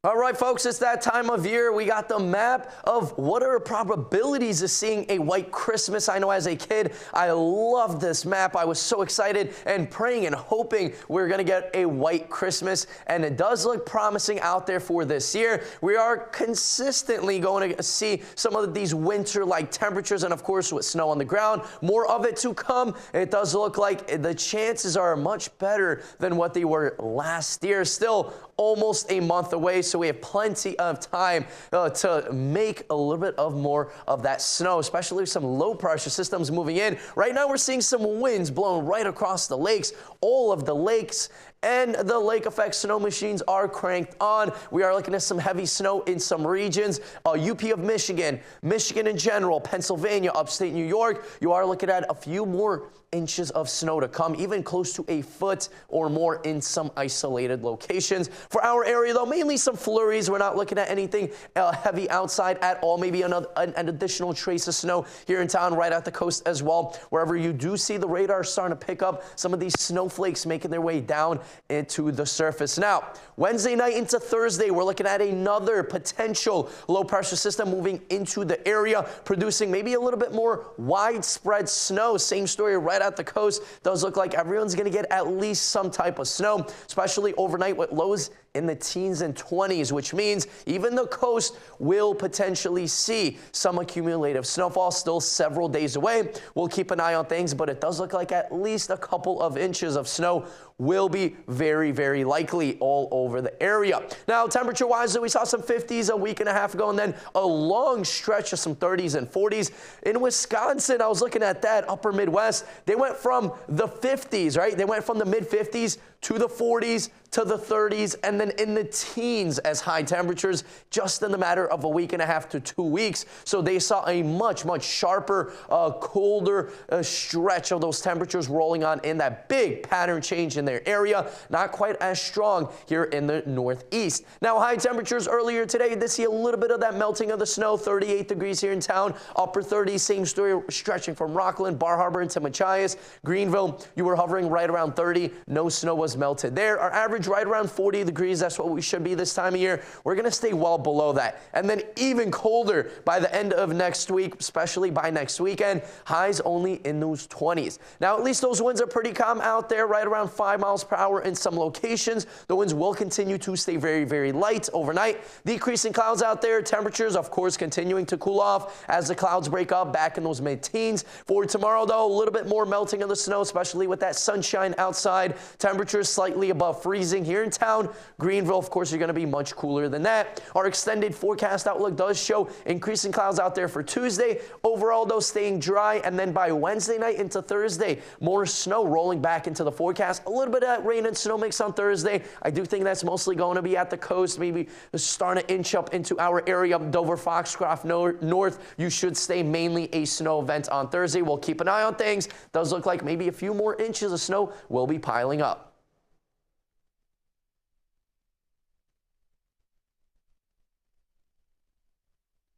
All right, folks, it's that time of year. We got the map of what are probabilities of seeing a white Christmas. I know as a kid, I loved this map. I was so excited and praying and hoping we are going to get a white Christmas, and it does look promising out there for this year. We are consistently going to see some of these winter-like temperatures, and of course, with snow on the ground, more of it to come. It does look like the chances are much better than what they were last year. Still almost a month away, so we have plenty of time to make a little bit of more of that snow, especially with some low pressure systems moving in. Right now we're seeing some winds blowing right across the lakes. All of the lakes and the lake effect snow machines are cranked on. We are looking at some heavy snow in some regions. UP of Michigan, Michigan in general, Pennsylvania, upstate New York. You are looking at a few more inches of snow to come, even close to a foot or more in some isolated locations. For our area, though, mainly some flurries. We're not looking at anything heavy outside at all. Maybe an additional trace of snow here in town, right at the coast as well. Wherever you do see the radar starting to pick up some of these snowflakes making their way down into the surface. Now, Wednesday night into Thursday, we're looking at another potential low pressure system moving into the area, producing maybe a little bit more widespread snow. Same story right at the coast. Does look like everyone's going to get at least some type of snow, especially overnight with lows in the teens and 20s, which means even the coast will potentially see some accumulative snowfall. Still several days away. We'll keep an eye on things, but it does look like at least a couple of inches of snow will be very, very likely all over the area. Now, temperature-wise, we saw some 50s a week and a half ago, and then a long stretch of some 30s and 40s. In Wisconsin, I was looking at that upper Midwest. They went from the 50s, right? They went from the mid-50s to the 40s to the 30s, and then in the teens as high temperatures just in the matter of a week and a half to 2 weeks. So they saw a much, much sharper, colder stretch of those temperatures rolling on in that big pattern change in their area. Not quite as strong here in the Northeast. Now, high temperatures earlier today, did see a little bit of that melting of the snow, 38 degrees here in town, upper 30s, same story stretching from Rockland, Bar Harbor into Machias. Greenville, you were hovering right around 30. No snow was melted there. Our average right around 40 degrees. That's what we should be this time of year. We're going to stay well below that. And then even colder by the end of next week, especially by next weekend. Highs only in those 20s. Now, at least those winds are pretty calm out there, right around 5 miles per hour in some locations. The winds will continue to stay very, very light overnight. Decreasing clouds out there. Temperatures, of course, continuing to cool off as the clouds break up back in those mid-teens. For tomorrow, though, a little bit more melting of the snow, especially with that sunshine outside. Temperatures slightly above freezing here in town. Greenville, of course, you're going to be much cooler than that. Our extended forecast outlook does show increasing clouds out there for Tuesday. Overall, though, staying dry. And then by Wednesday night into Thursday, more snow rolling back into the forecast. A little bit of rain and snow mix on Thursday. I do think that's mostly going to be at the coast, maybe starting to inch up into our area, Dover, Foxcroft, north. You should stay mainly a snow event on Thursday. We'll keep an eye on things. Does look like maybe a few more inches of snow will be piling up.